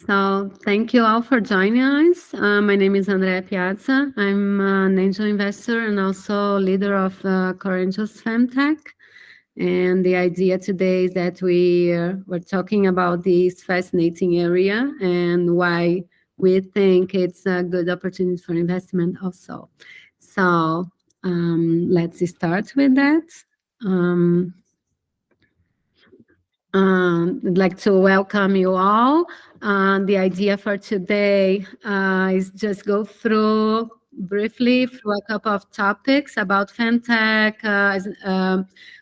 So thank you all for joining us. My name is Andrea Piazza. I'm an angel investor and also leader of COREangels Femtech. And the idea today is that we're talking about this fascinating area and why we think it's a good opportunity for investment also. So let's start with that. Um, I'd like to welcome you all. The idea for today is just go through briefly through a couple of topics about fintech,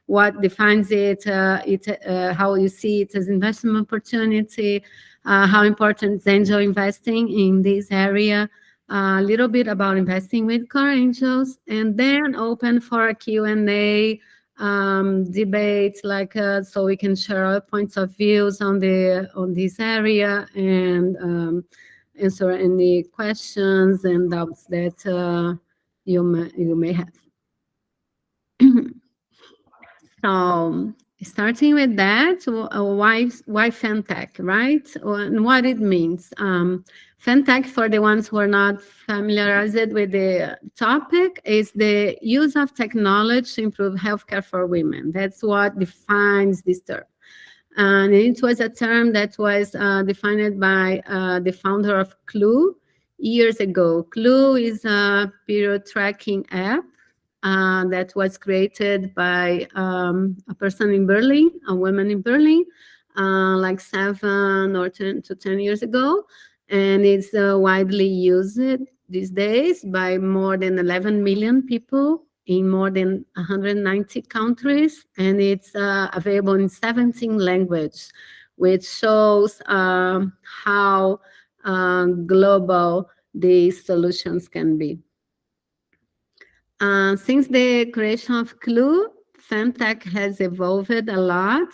what defines it, how you see it as investment opportunity, how important is angel investing in this area, a little bit about investing with core angels, and then open for a Q&A debate, so we can share our points of views on this area and answer any questions and doubts that you may have. So starting with that, why fintech, right? And what it means. Fintech, for the ones who are not familiarized with the topic, is the use of technology to improve healthcare for women. That's what defines this term. And it was a term that was defined by the founder of Clue years ago. Clue is a period tracking app that was created by a person in Berlin, a woman in Berlin, like 7 or 10 to 10 years ago. And it's widely used these days by more than 11 million people in more than 190 countries. And it's available in 17 languages, which shows how global these solutions can be. Since the creation of Clue, Femtech has evolved a lot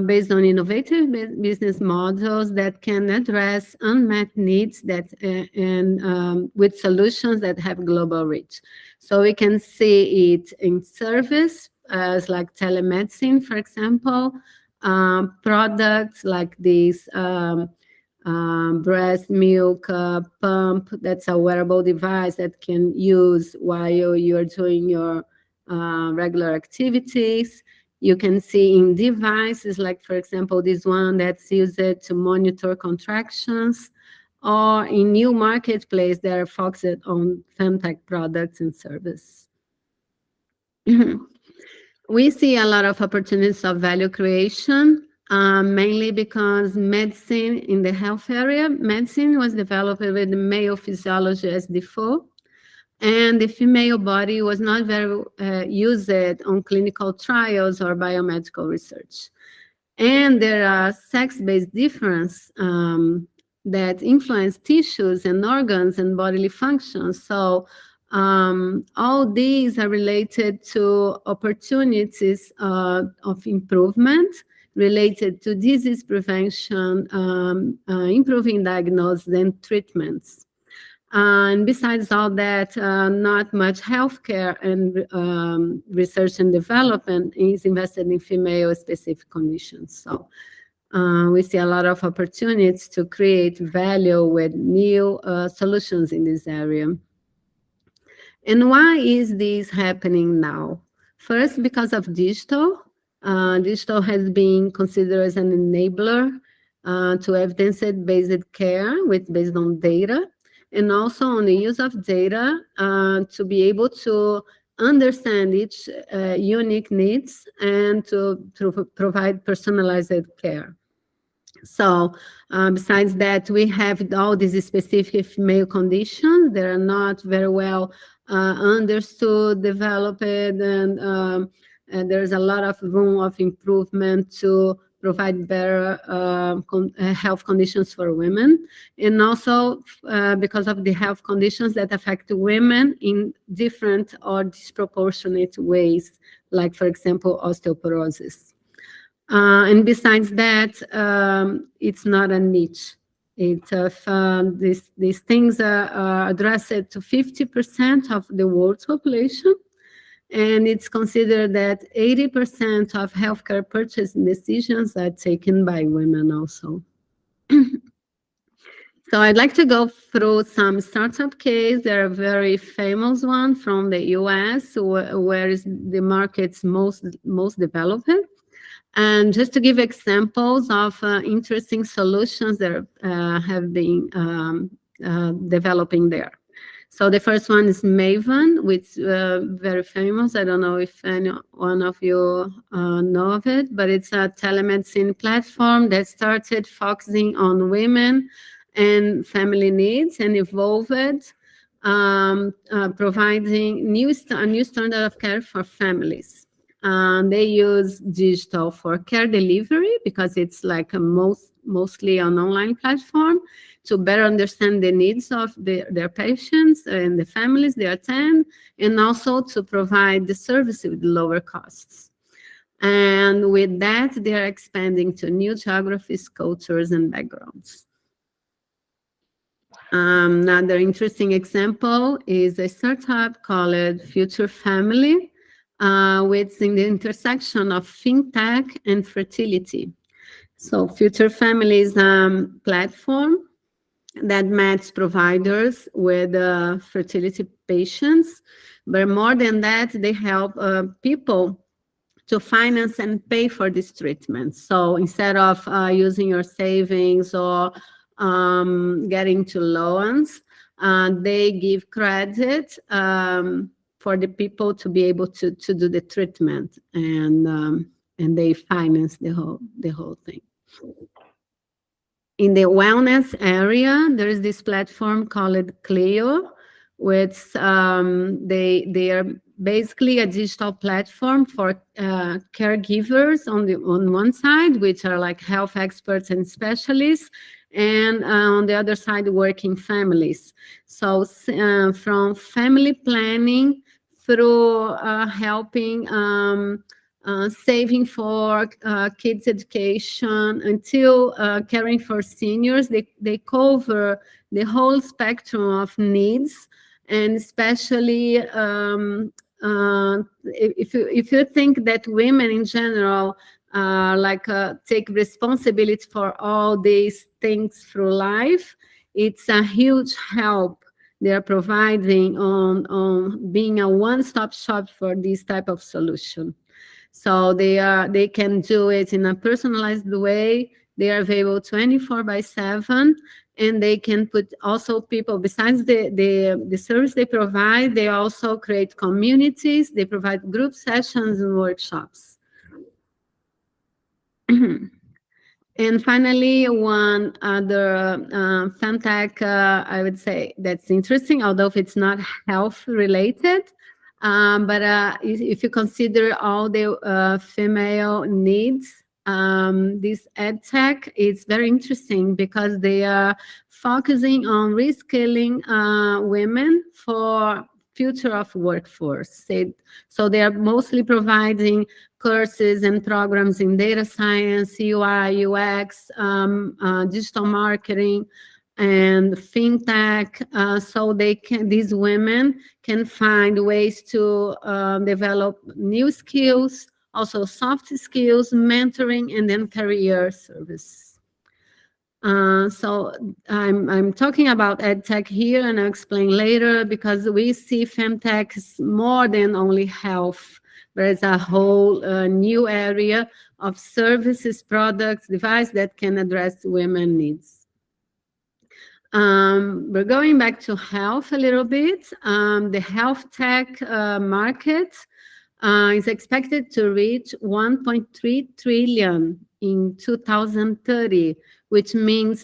based on innovative business models that can address unmet needs and with solutions that have global reach. So we can see it in service, as like telemedicine, for example, products like this breast milk pump. That's a wearable device that can use while you're doing your regular activities. You can see in devices like, for example, this one that's used to monitor contractions, or in new marketplace that are focused on femtech products and service. We see a lot of opportunities of value creation, mainly because medicine in the health area, medicine was developed with male physiology as default, and the female body was not very used on clinical trials or biomedical research. And there are sex-based differences that influence tissues and organs and bodily functions. So all these are related to opportunities of improvement related to disease prevention, improving diagnosis and treatments. And besides all that, not much healthcare and research and development is invested in female-specific conditions. So we see a lot of opportunities to create value with new solutions in this area. And why is this happening now? First, because of digital. Digital has been considered as an enabler to evidence-based care based on data, and also on the use of data to be able to understand each unique needs and to provide personalized care. So besides that, we have all these specific female conditions that are not very well understood, developed, and there's a lot of room of improvement to provide better health conditions for women, and also because of the health conditions that affect women in different or disproportionate ways, like, for example, osteoporosis. And besides that, it's not a niche. These things are addressed to 50% of the world's population, and it's considered that 80% of healthcare purchasing decisions are taken by women also. So I'd like to go through some startup case. There are very famous one from the US, where is the market's most developed. And just to give examples of interesting solutions that have been developing there. So the first one is Maven, which very famous. I don't know if any one of you know of it, but it's a telemedicine platform that started focusing on women and family needs and evolved, providing a new standard of care for families. They use digital for care delivery because it's like mostly an online platform to better understand the needs of their patients and the families they attend, and also to provide the service with lower costs. And with that, they are expanding to new geographies, cultures, and backgrounds. Another interesting example is a startup called Future Family, which is in the intersection of fintech and fertility. So Future Family is a platform that matches providers with fertility patients. But more than that, they help people to finance and pay for this treatment. So instead of using your savings or getting to loans, they give credit for the people to be able to do the treatment, and they finance the whole thing. In the wellness area, there is this platform called Clio, which they are basically a digital platform for caregivers on one side, which are like health experts and specialists, and on the other side, working families. So from family planning through helping saving for kids' education until caring for seniors. They cover the whole spectrum of needs, and especially if you think that women in general take responsibility for all these things through life, it's a huge help they are providing on being a one-stop shop for this type of solution. So they can do it in a personalized way. They are available 24/7, and they can put also people, besides the service they provide, they also create communities. They provide group sessions and workshops. And finally, one other femtech, I would say that's interesting, although it's not health related. But if you consider all the female needs, this EdTech is very interesting because they are focusing on reskilling women for future of workforce. So they are mostly providing courses and programs in data science, UI, UX, digital marketing, and fintech, so these women can find ways to develop new skills, also soft skills, mentoring, and then career service. So I'm talking about EdTech here, and I'll explain later, because we see femtech as more than only health. There's a whole new area of services, products, devices that can address women's needs. We're going back to health a little bit. The health tech market is expected to reach 1.3 trillion in 2030, which means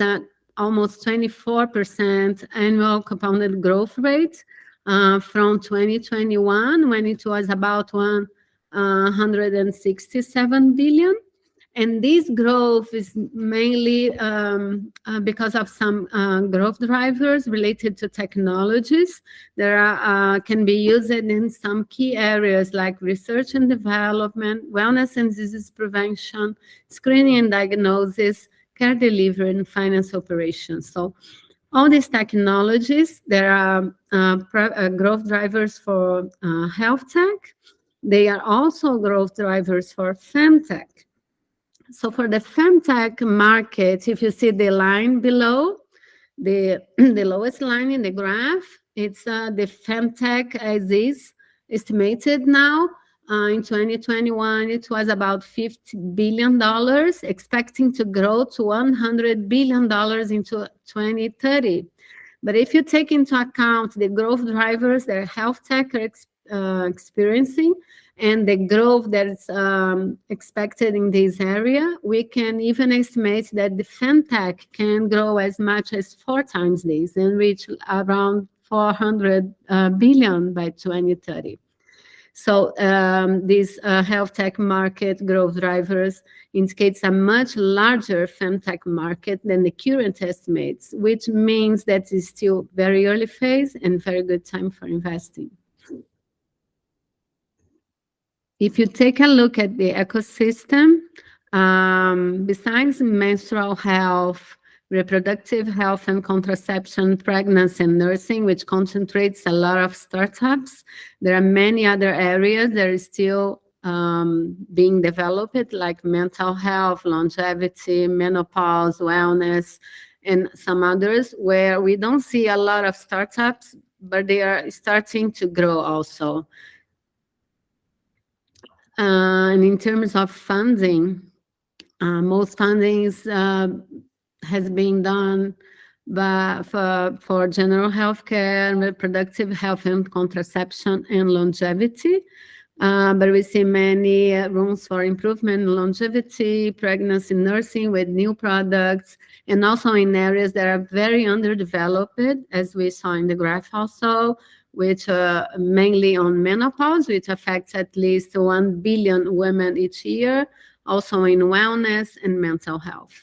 almost 24% annual compounded growth rate from 2021, when it was about 167 billion. And this growth is mainly because of some growth drivers related to technologies that can be used in some key areas like research and development, wellness and disease prevention, screening and diagnosis, care delivery, and finance operations. So all these technologies, there are growth drivers for health tech. They are also growth drivers for femtech. So for the femtech market, if you see the line below, The lowest line in the graph, it's the Femtech as is estimated now. In 2021, it was about $50 billion, expecting to grow to $100 billion into 2030. But if you take into account the growth drivers that health tech are experiencing and the growth that's expected in this area, we can even estimate that the femtech can grow as much as 4 times this and reach around 400 billion by 2030. So these health tech market growth drivers indicates a much larger femtech market than the current estimates, which means that it's still very early phase and very good time for investing. If you take a look at the ecosystem, besides menstrual health, reproductive health and contraception, pregnancy and nursing, which concentrates a lot of startups, there are many other areas that are still being developed, like mental health, longevity, menopause, wellness, and some others where we don't see a lot of startups, but they are starting to grow also. And in terms of funding, most fundings has been done for general health care, reproductive health and contraception and longevity. But we see many rooms for improvement in longevity, pregnancy, nursing with new products, and also in areas that are very underdeveloped, as we saw in the graph also, which mainly on menopause, which affects at least 1 billion women each year, also in wellness and mental health.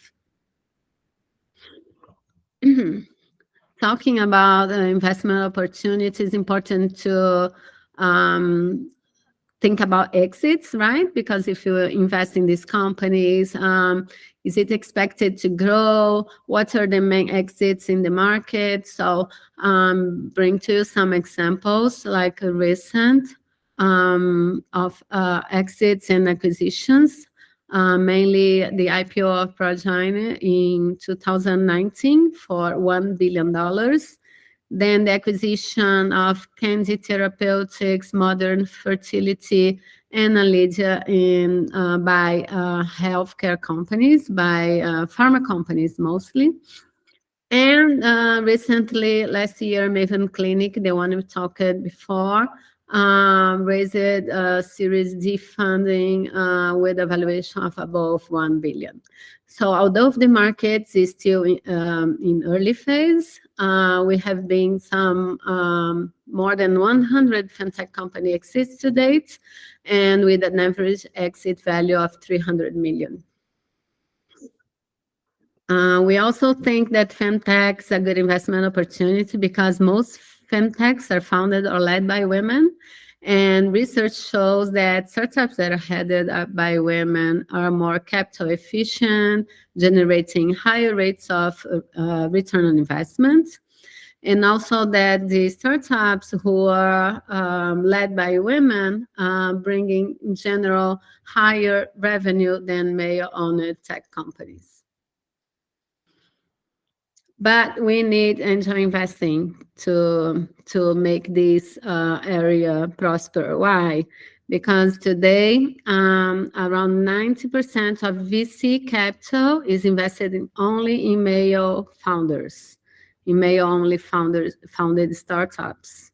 Talking about investment opportunities, important to think about exits, right? Because if you invest in these companies, is it expected to grow? What are the main exits in the market? So bring to you some examples, like a recent of exits and acquisitions. Mainly the IPO of Progeny in 2019 for $1 billion. Then the acquisition of Candy Therapeutics, Modern Fertility, and Alidia by healthcare companies, by pharma companies mostly. And recently, last year, Maven Clinic, the one we talked before, raised Series D funding with a valuation of above 1 billion. So although the market is still in early phase, we have been some more than 100 fintech company exits to date, and with an average exit value of 300 million. We also think that femtech is a good investment opportunity because most femtechs are founded or led by women, and research shows that startups that are headed up by women are more capital efficient, generating higher rates of return on investment. And also that the startups who are led by women bringing in general higher revenue than male-owned tech companies. But we need angel investing to make this area prosper. Why? Because today, around 90% of VC capital is invested only in male founders, in male-only founded startups.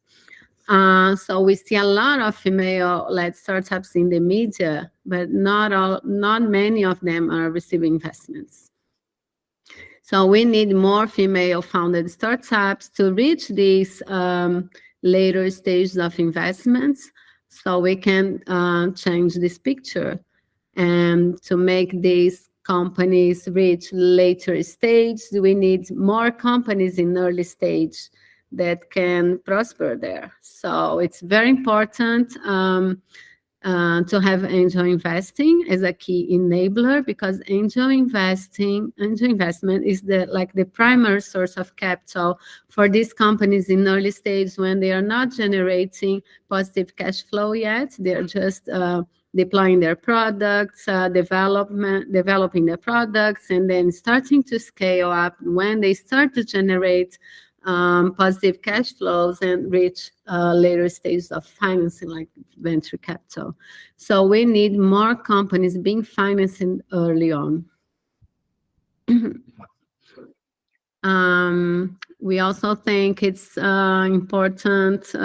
So we see a lot of female-led startups in the media, but not many of them are receiving investments. So we need more female-founded startups to reach these later stages of investments so we can change this picture. And to make these companies reach later stage, we need more companies in early stage that can prosper there. So it's very important to have angel investing as a key enabler, because angel investment is the primary source of capital for these companies in early stage when they are not generating positive cash flow yet. They're just deploying their products, developing their products, and then starting to scale up when they start to generate positive cash flows and reach later stages of financing like venture capital. So we need more companies being financed early on. We also think it's important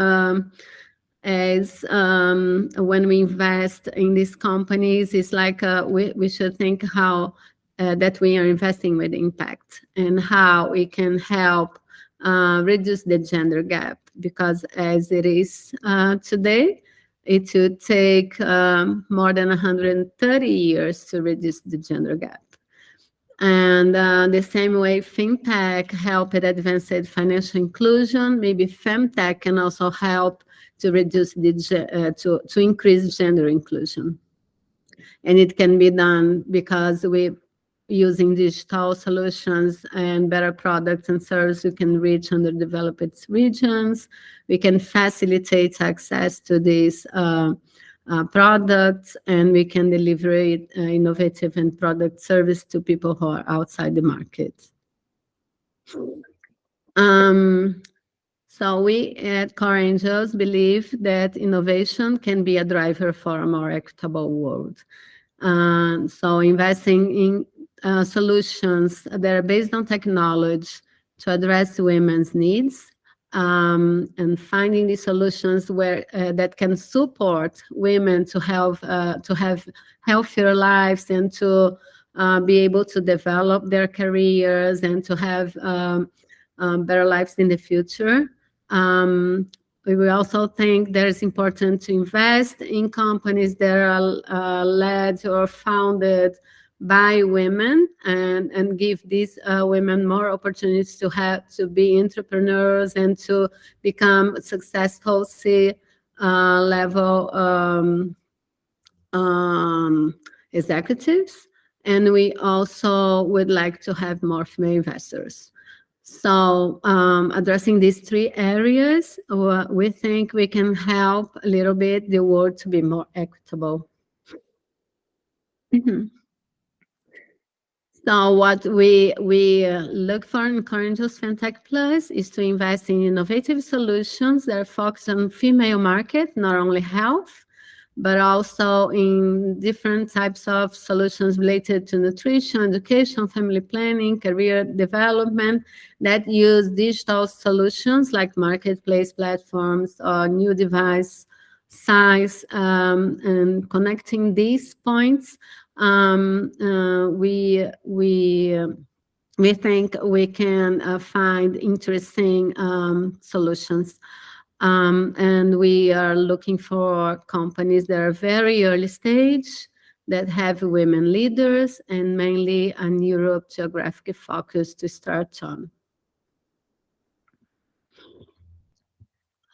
as when we invest in these companies, it's like we should think how that we are investing with impact and how we can help reduce the gender gap, because as it is today, it would take more than 130 years to reduce the gender gap. And the same way FinTech help at advanced financial inclusion, maybe FemTech can also help to reduce to increase gender inclusion. And it can be done because we using digital solutions and better products and services, we can reach underdeveloped regions. We can facilitate access to these products, and we can deliver innovative and product service to people who are outside the market. So we at COREangels believe that innovation can be a driver for a more equitable world. So investing in solutions that are based on technology to address women's needs, and finding the solutions where that can support women to have healthier lives and to be able to develop their careers and to have better lives in the future. We will also think that it's important to invest in companies that are led or founded by women, and give these women more opportunities to be entrepreneurs and to become successful C-level executives. And we also would like to have more female investors. So addressing these three areas, we think we can help a little bit the world to be more equitable. So what we look for in COREangels Femtech Plus is to invest in innovative solutions that are focused on female market, not only health, but also in different types of solutions related to nutrition, education, family planning, career development, that use digital solutions like marketplace platforms or new device size, and connecting these points. We think we can find interesting solutions. And we are looking for companies that are very early stage, that have women leaders, and mainly on Europe geographic focus to start on.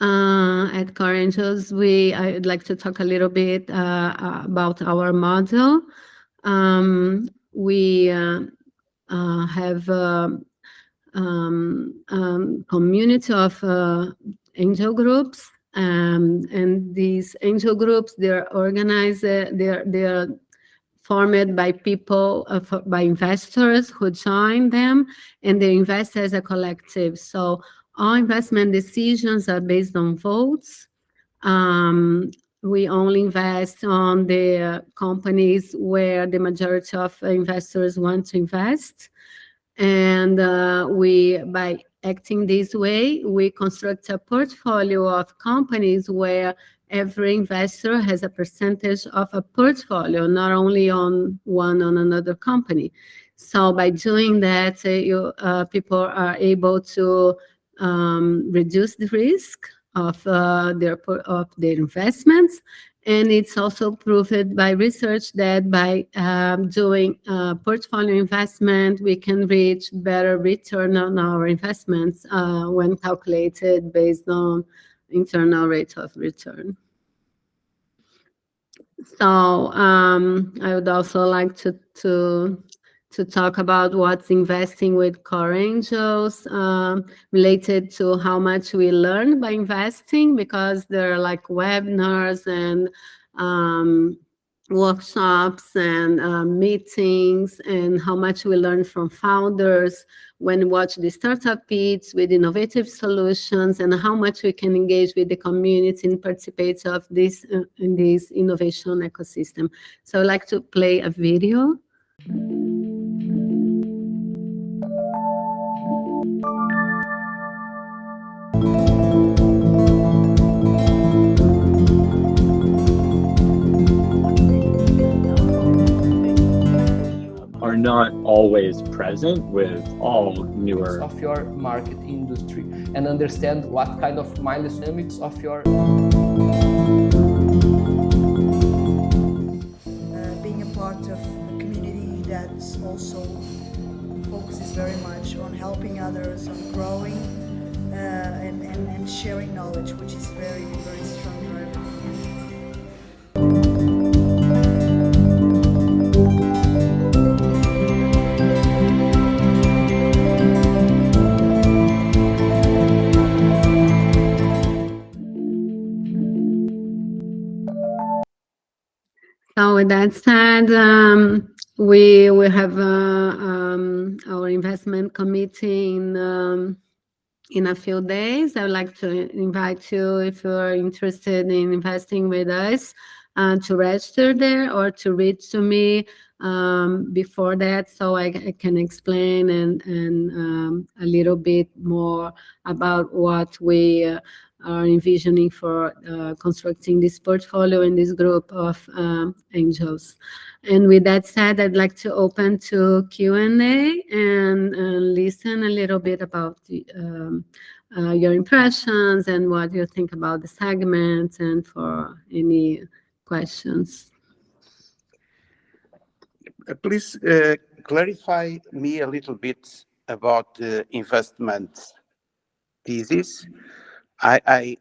At COREangels, I would like to talk a little bit about our model. We have a community of angel groups, and these angel groups, they're organized, they're formed by people, by investors who join them, and they invest as a collective. So all investment decisions are based on votes. We only invest on the companies where the majority of investors want to invest. And by acting this way, we construct a portfolio of companies where every investor has a percentage of a portfolio, not only on another company. So by doing that, people are able to reduce the risk of their investments. And it's also proved by research that by doing portfolio investment, we can reach better return on our investments when calculated based on internal rate of return. So I would also like to talk about what's investing with COREangels, related to how much we learn by investing, because there are like webinars and workshops and meetings, and how much we learn from founders when we watch the startup pitch with innovative solutions, and how much we can engage with the community and participate of this in this innovation ecosystem. So I'd like to play a video. Are not always present with all newer of your market industry, and understand what kind of milestones of your being a part of a community that's also focuses very much on helping others, on growing and sharing knowledge, which is very, very strong driver. So with that said, we have our investment committee in a few days. I would like to invite you, if you're interested in investing with us, to register there or to reach to me before that, so I can explain and a little bit more about what we are envisioning for constructing this portfolio in this group of angels. And with that said, I'd like to open to Q&A and listen a little bit about your impressions and what you think about the segment, and for any questions. Please clarify me a little bit about the investment thesis. I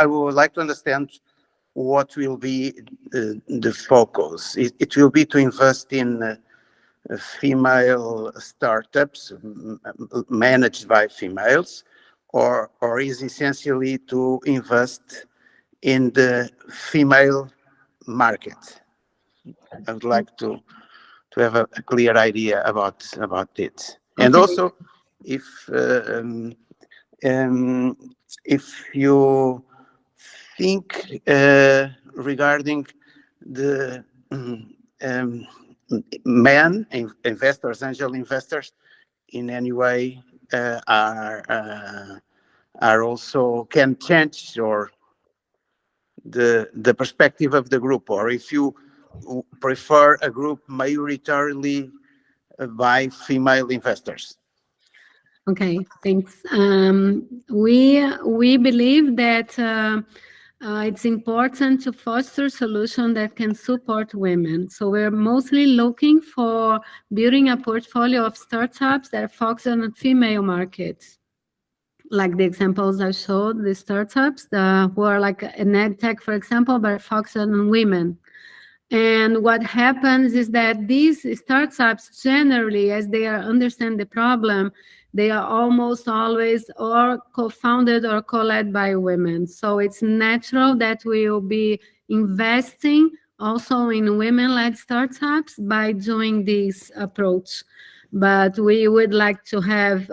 would like to understand what will be the focus. It will be to invest in female startups managed by females, or is essentially to invest in the female market? I would like to have a clear idea about it. Okay. And also, if you think regarding the men investors, angel investors, in any way are also can change or the perspective of the group, or if you prefer a group majoritarily by female investors. Okay, thanks. We believe that it's important to foster solutions that can support women. So we're mostly looking for building a portfolio of startups that focus on the female market. Like the examples I showed, the startups who are like an ed tech, for example, but focus on women. And what happens is that these startups generally, as they understand the problem, they are almost always or co-founded or co-led by women. So it's natural that we will be investing also in women-led startups by doing this approach. But we would like to have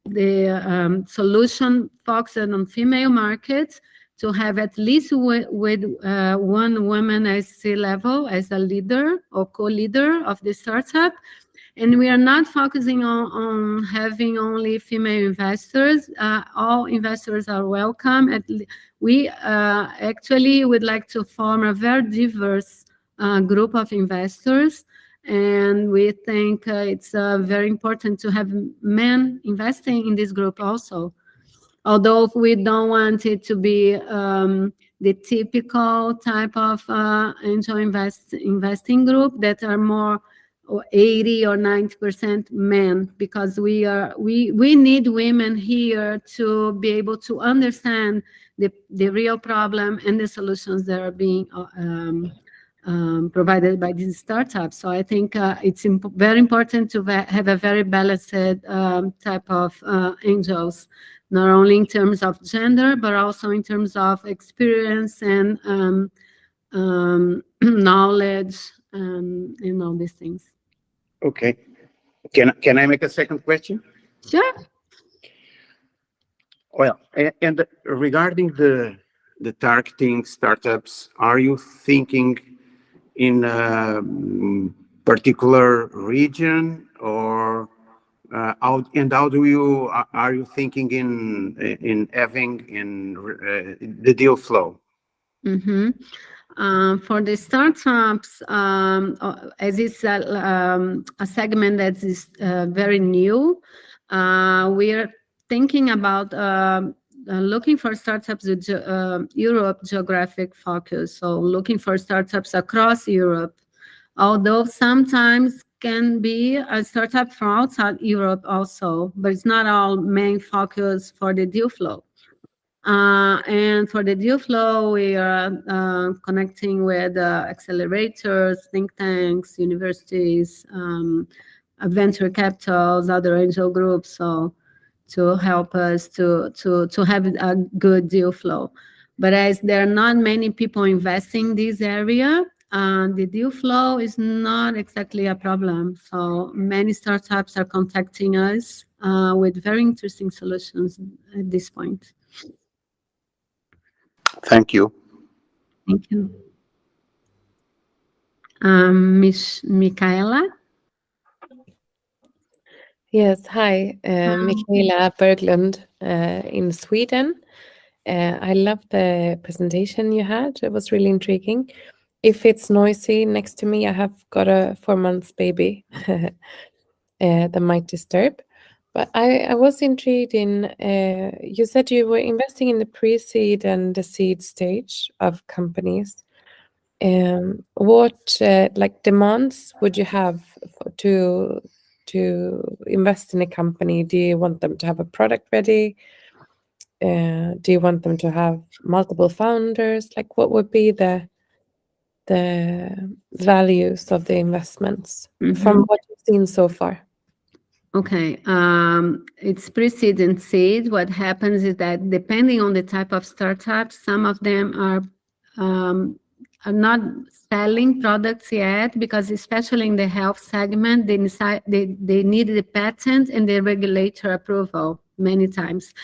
the solution focused on female markets, to have at least with one woman as C-level, as a leader or co-leader of the startup. And we are not focusing on having only female investors. All investors are welcome. We actually would like to form a very diverse group of investors. And we think it's very important to have men investing in this group also. Although we don't want it to be the typical type of angel investing group that are more 80 or 90% men, because we need women here to be able to understand the real problem and the solutions that are being provided by these startups. So I think it's very important to have a very balanced type of angels not only in terms of gender, but also in terms of experience and knowledge and all these things. Okay. Can I make a second question? Sure. Well, and regarding the targeting startups, are you thinking in a particular region, or how are you thinking in having the deal flow? Mm-hmm. For the startups, as it's a segment that is very new, we are thinking about looking for startups with Europe geographic focus. So looking for startups across Europe, although sometimes can be a startup from outside Europe also, but it's not all main focus for the deal flow. And for the deal flow, we are connecting with accelerators, think tanks, universities, venture capitals, other angel groups, so to help us to have a good deal flow. But as there are not many people investing in this area, the deal flow is not exactly a problem. So many startups are contacting us with very interesting solutions at this point. Thank you. Thank you. Miss Michaela? Yes, hi, Michaela Berglund in Sweden. I love the presentation you had. It was really intriguing. If it's noisy next to me, I have got a 4-month baby that might disturb. But I was intrigued in, you said you were investing in the pre-seed and the seed stage of companies. What like demands would you have to invest in a company? Do you want them to have a product ready? Do you want them to have multiple founders? Like, what would be the values of the investments from what you've seen so far? Okay, it's pre-seed and seed. What happens is that depending on the type of startup, some of them are not selling products yet, because especially in the health segment, they need the patent and the regulator approval many times.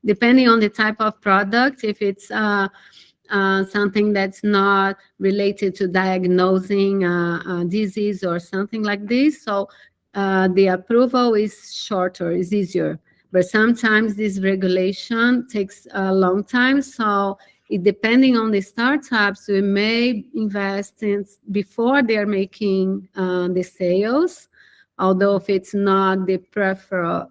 Depending on the type of product, if it's something that's not related to diagnosing a disease or something like this, so the approval is shorter, is easier. But sometimes this regulation takes a long time, so depending on the startups, we may invest in before they're making the sales, although if it's not the preferable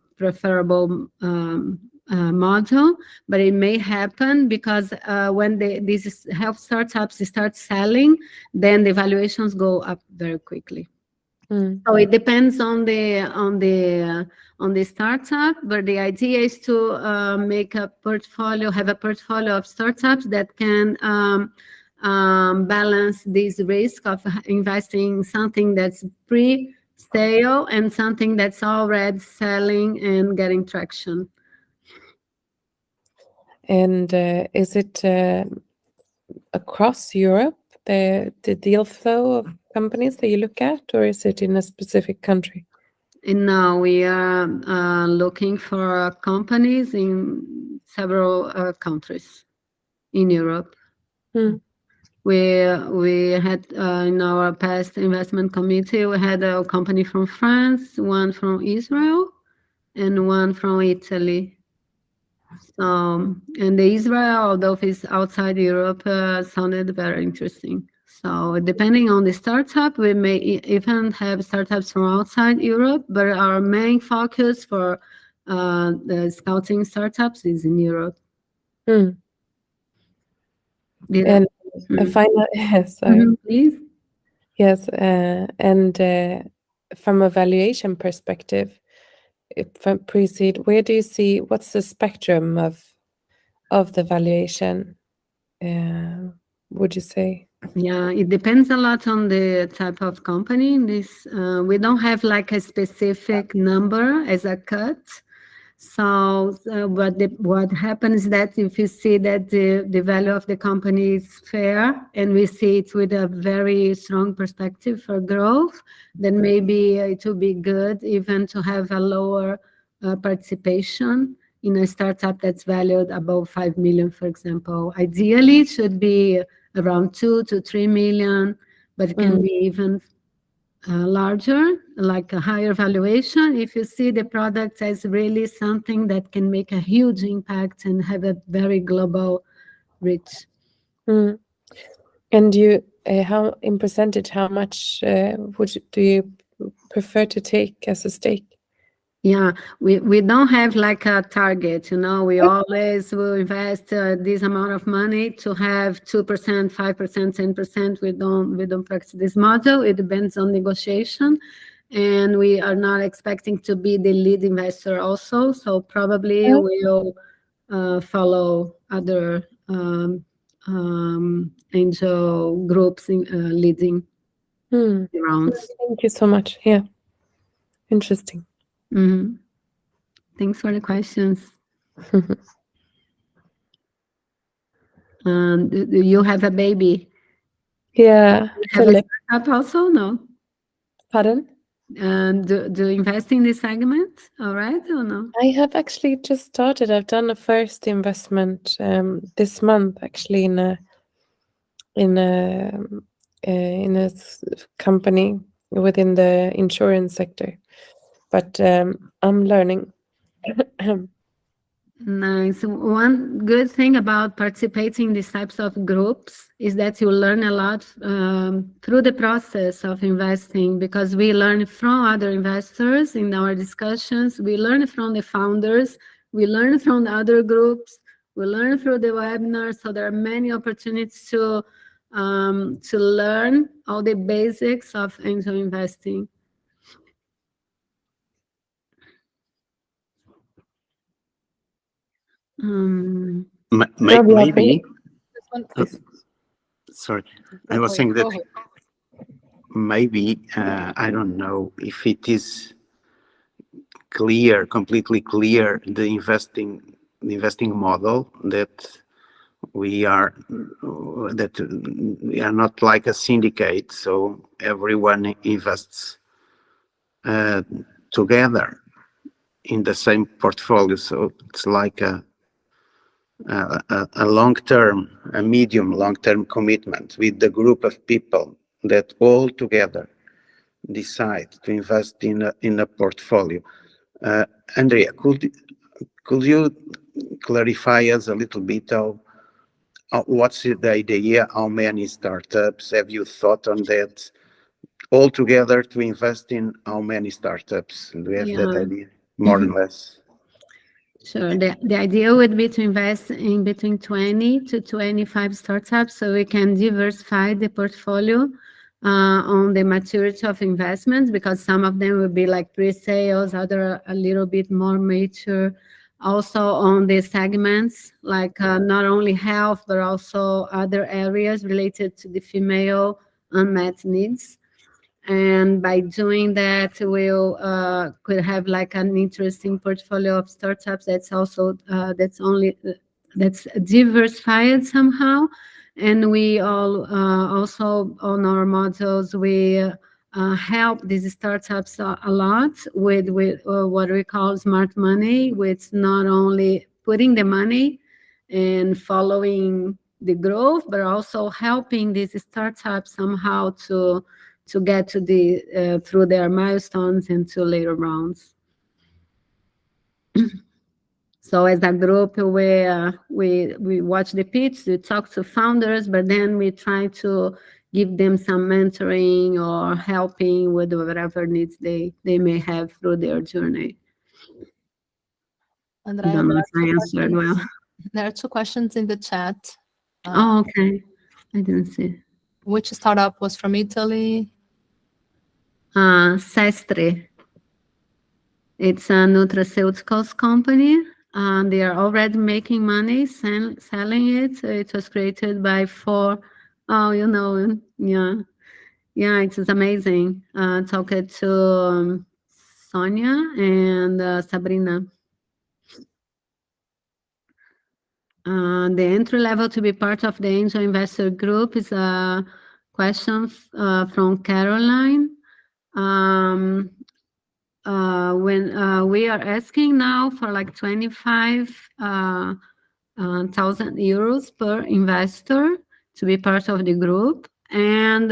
model, but it may happen because when these health startups start selling, then the valuations go up very quickly. So it depends on the startup, but the idea is to make a portfolio, have a portfolio of startups that can balance this risk of investing in something that's pre-sale and something that's already selling and getting traction. And is it across Europe, the deal flow of companies that you look at, or is it in a specific country? And now we are looking for companies in several countries in Europe. We had in our past investment committee, we had a company from France, one from Israel, and one from Italy. So, and the Israel, although it's outside Europe, sounded very interesting. So depending on the startup, we may even have startups from outside Europe, but our main focus for the scouting startups is in Europe. And a final, sorry. Please. Yes, and from a valuation perspective, from pre-seed, where do you see, what's the spectrum of the valuation, would you say? Yeah, it depends a lot on the type of company. We don't have like a specific number as a cut. So what happens is that if you see that the value of the company is fair, and we see it with a very strong perspective for growth, then maybe it will be good even to have a lower participation in a startup that's valued above 5 million, for example. Ideally, it should be around 2 to 3 million, but it can be even larger, like a higher valuation, if you see the product as really something that can make a huge impact and have a very global reach. And you, how in percentage, how much do you prefer to take as a stake? Yeah, we don't have like a target, we always will invest this amount of money to have 2%, 5%, 10%. We don't practice this model. It depends on negotiation, and we are not expecting to be the lead investor also. So probably we'll follow other angel groups in leading rounds. Thank you so much. Yeah, interesting. Mm-hmm. Thanks for the questions. Do you have a baby? Yeah, Have a startup also? No. Pardon? Do you invest in this segment? All right, or no? I have actually just started. I've done a first investment this month, actually, in a company within the insurance sector. But I'm learning. Nice. One good thing about participating in these types of groups is that you learn a lot through the process of investing, because we learn from other investors in our discussions. We learn from the founders. We learn from the other groups. We learn through the webinars. So there are many opportunities to learn all the basics of angel investing. Maybe. Sorry, I was saying that maybe I don't know if it is clear, completely clear, the investing model that we are not like a syndicate, so everyone invests together in the same portfolio. So it's like a long-term, a medium long-term commitment with the group of people that all together decide to invest in a portfolio. Andrea, could you clarify us a little bit of what's the idea? How many startups have you thought on that? All together to invest in how many startups? Do you have that idea, more or less? Sure. The idea would be to invest in between 20 to 25 startups, so we can diversify the portfolio on the maturity of investments, because some of them will be like pre-sales, other a little bit more mature. Also on the segments, like not only health, but also other areas related to the female unmet needs. And by doing that, we'll could have like an interesting portfolio of startups that's also that's diversified somehow. And we all also on our models, we help these startups a lot with what we call smart money, which not only putting the money and following the growth, but also helping these startups somehow to get to the through their milestones and to later rounds. So as a group, we watch the pitch, we talk to founders, but then we try to give them some mentoring or helping with whatever needs they may have through their journey. Andrea, don't know if I answered well. There are 2 questions in the chat. Oh, okay. I didn't see. Which startup was from Italy? Sestre. It's a nutraceuticals company. They are already making money selling it. It was created by 4. Oh, yeah, it is amazing. Talked to Sonia and Sabrina. The entry level to be part of the angel investor group is a question from Caroline. When we are asking now for like 25,000 euros per investor to be part of the group, and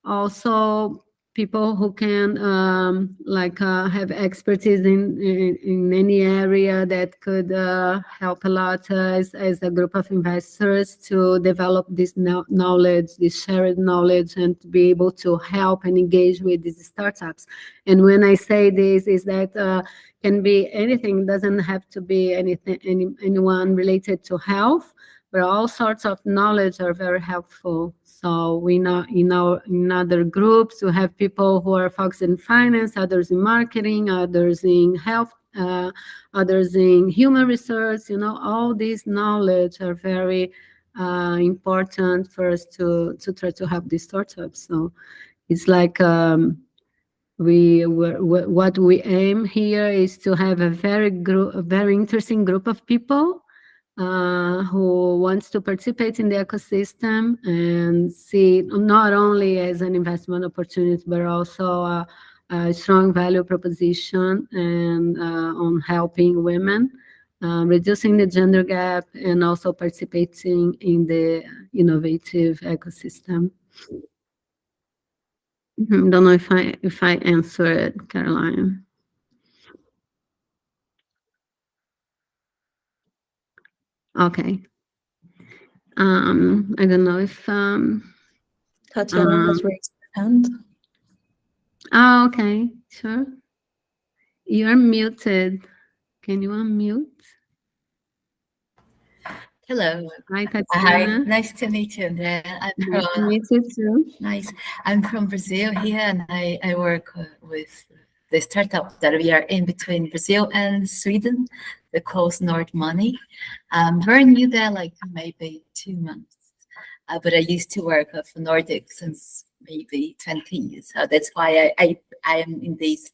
also people who can have expertise in any area that could help a lot as a group of investors to develop this knowledge, this shared knowledge, and to be able to help and engage with these startups. And when I say this, is that can be anything, doesn't have to be anyone related to health, but all sorts of knowledge are very helpful. So we know in other groups, we have people who are focused in finance, others in marketing, others in health, others in human research. All these knowledge are very important for us to try to help these startups. So it's like what we aim here is to have a very interesting group of people who wants to participate in the ecosystem and see it not only as an investment opportunity, but also a strong value proposition and on helping women, reducing the gender gap, and also participating in the innovative ecosystem. Don't know if I answered, Caroline. Okay. I don't know if Tatiana has raised her hand. Oh, okay, sure. You are muted. Can you unmute? Hello. Hi, Hi, Tatiana. nice to meet you, Andrea. Nice to meet you too. Nice. I'm from Brazil here, and I work with the startup that we are in between Brazil and Sweden, the Coast North Money. I'm very new there, like maybe 2 months. But I used to work for Nordic since maybe 20 years. So that's why I am in this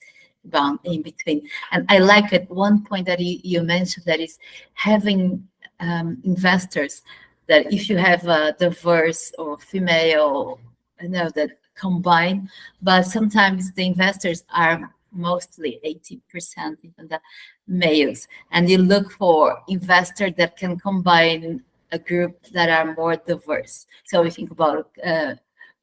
bound in between. And I like it. One point that you mentioned, that is having investors, that if you have a diverse or female, that combine, but sometimes the investors are mostly 80% even the males, and you look for investors that can combine a group that are more diverse. So we think about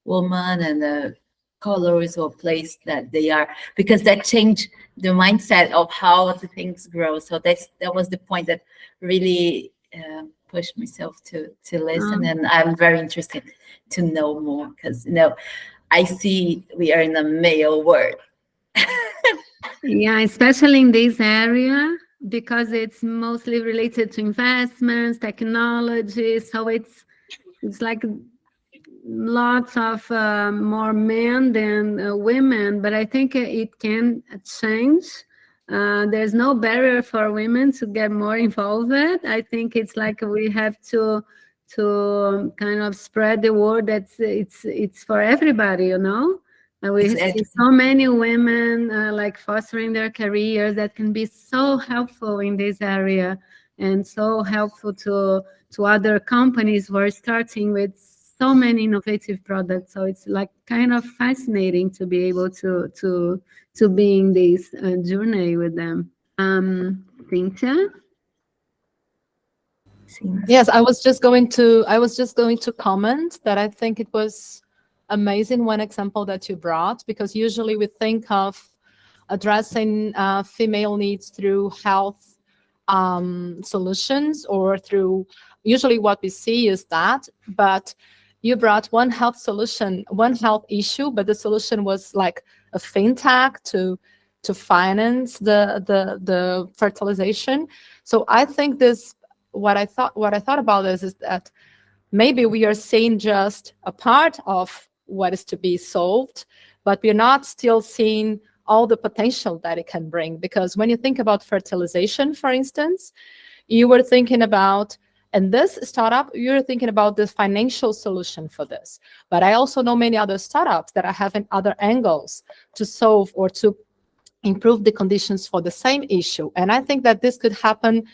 women and colors or place that they are, because that changed the mindset of how the things grow. So that was the point that really pushed myself to listen, and I'm very interested to know more, because I see we are in a male world. Yeah, especially in this area, because it's mostly related to investments, technology. So it's like lots of more men than women, but I think it can change. There's no barrier for women to get more involved. I think it's like we have to kind of spread the word that it's for everybody, And we see so many women like fostering their careers that can be so helpful in this area, and so helpful to other companies who are starting with so many innovative products. So it's like kind of fascinating to be able to be in this journey with them. Cynthia? Yes, I was just going to comment that I think it was amazing one example that you brought, because usually we think of addressing female needs through health solutions, or through, usually what we see is that, but you brought one health solution, one health issue, but the solution was like a fintech to finance the fertilization. So I think what I thought about this is that maybe we are seeing just a part of what is to be solved, but we're not still seeing all the potential that it can bring. Because when you think about fertilization, for instance, you were thinking about, and this startup, you're thinking about the financial solution for this. But I also know many other startups that are having other angles to solve or to improve the conditions for the same issue. And I think that this could happen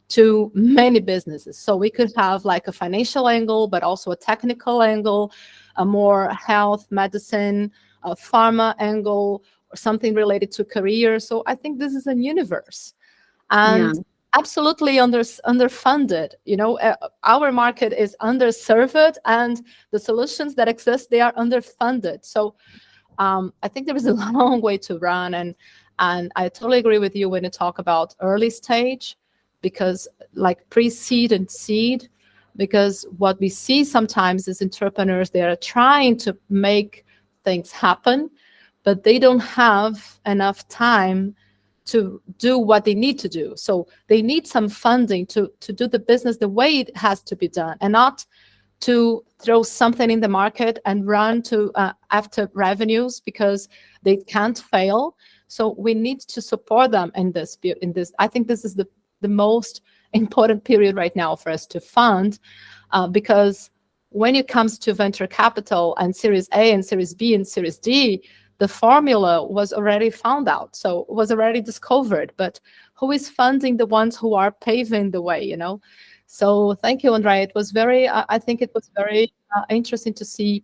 to many businesses. So we could have like a financial angle, but also a technical angle, a more health, medicine, a pharma angle, or something related to career. So I think this is a universe, and absolutely underfunded. You know, our market is underserved, and the solutions that exist, they are underfunded. So I think there is a long way to run, and I totally agree with you when you talk about early stage, because like pre-seed and seed, because what we see sometimes is entrepreneurs, they are trying to make things happen, but they don't have enough time to do what they need to do. So they need some funding to do the business the way it has to be done, and not to throw something in the market and run to after revenues because they can't fail. So we need to support them in this. I think this is the most important period right now for us to fund, because when it comes to venture capital and Series A and Series B and Series D, the formula was already found out, so it was already discovered. But who is funding the ones who are paving the way, you know? So thank you, Andrea. It was very, I think it was very interesting to see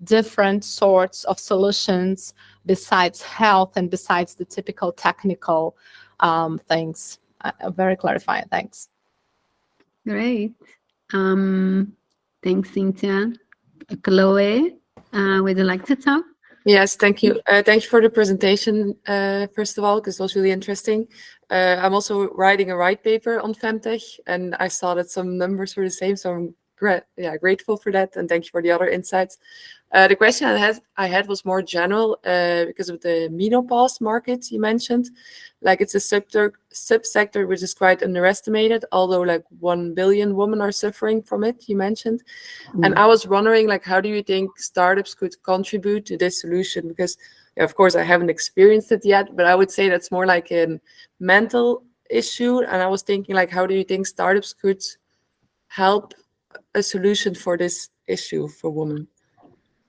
different sorts of solutions besides health and besides the typical technical things. Very clarifying. Thanks. Great. Thanks, Cynthia. Chloe, would you like to talk? Yes, thank you. Thank you for the presentation, first of all, because it was really interesting. I'm also writing a white paper on Femtech, and I saw that some numbers were the same, so I'm grateful for that, and thank you for the other insights. The question I had was more general, because of the menopause market you mentioned. Like, it's a subsector which is quite underestimated, although like 1 billion women are suffering from it, you mentioned. And I was wondering, like, how do you think startups could contribute to this solution? Because, of course, I haven't experienced it yet, but I would say that's more like a mental issue. And I was thinking, like, how do you think startups could help a solution for this issue for women?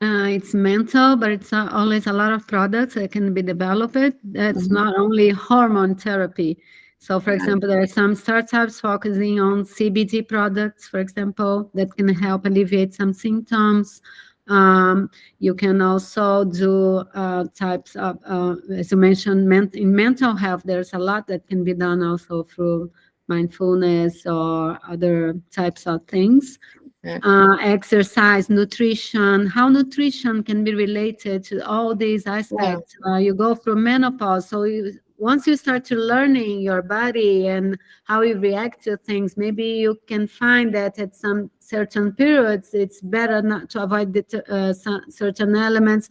It's mental, but it's always a lot of products that can be developed. That's not only hormone therapy. So, for example, there are some startups focusing on CBD products, for example, that can help alleviate some symptoms. You can also do types of, as you mentioned, in mental health, there's a lot that can be done also through mindfulness or other types of things. Exercise, nutrition, how nutrition can be related to all these aspects. You go through menopause, so once you start to learning your body and how you react to things, maybe you can find that at some certain periods it's better not to avoid certain elements,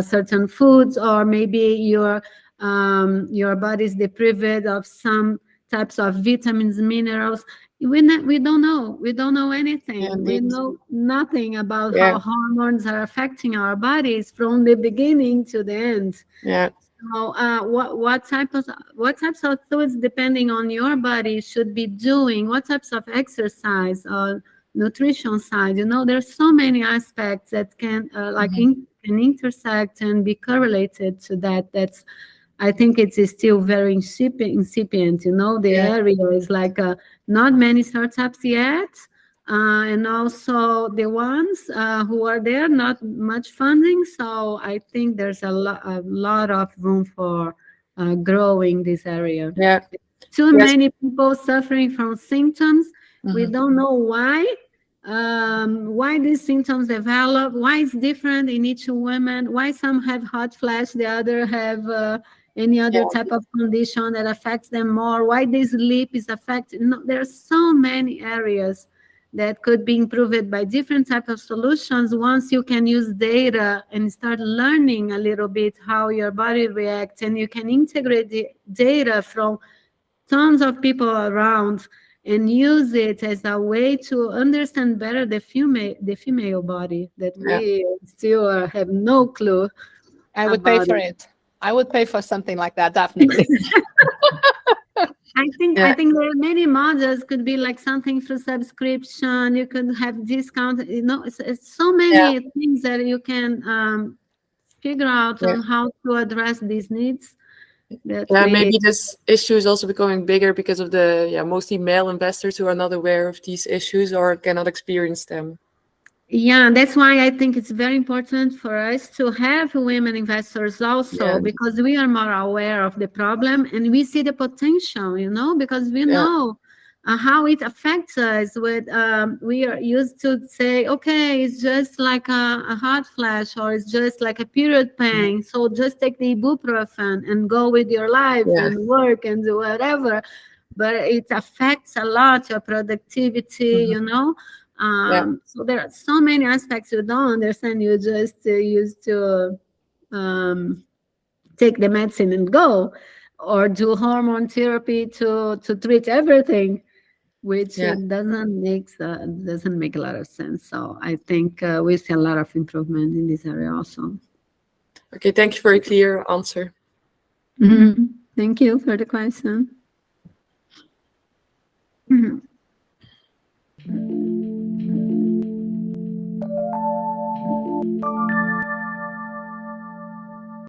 certain foods, or maybe your body is deprived of some types of vitamins, minerals. We don't know anything. We know nothing about how hormones are affecting our bodies from the beginning to the end. So what types of foods, depending on your body, should be doing, what types of exercise or nutrition side, there's so many aspects that can can intersect and be correlated to that. I think it's still very incipient, the area is like not many startups yet, and also the ones who are there, not much funding. So I think there's a lot of room for growing this area. Too many people suffering from symptoms. We don't know why these symptoms develop, why it's different in each woman, why some have hot flash, the other have any other type of condition that affects them more, why this sleep is affected. There are so many areas that could be improved by different types of solutions once you can use data and start learning a little bit how your body reacts, and you can integrate the data from tons of people around and use it as a way to understand better the female body that we still have no clue. I would pay for it. I would pay for something like that, definitely. I think there are many models. Could be like something through subscription. You could have discount. It's so many things that you can figure out on how to address these needs. that Yeah, we maybe this issue is also becoming bigger because of the mostly male investors who are not aware of these issues or cannot experience them. Yeah, that's why I think it's very important for us to have women investors also, Yeah. because we are more aware of the problem and we see the potential, because we know how it affects us. We are used to say, okay, it's just like a hot flash, or it's just like a period pain. So just take the ibuprofen and go with your life and work and do whatever. But it affects a lot your productivity, So there are so many aspects you don't understand. You just used to take the medicine and go, or do hormone therapy to treat everything, which doesn't make a lot of sense. So I think we see a lot of improvement in this area also. Okay, thank you for a clear answer. Thank you for the question.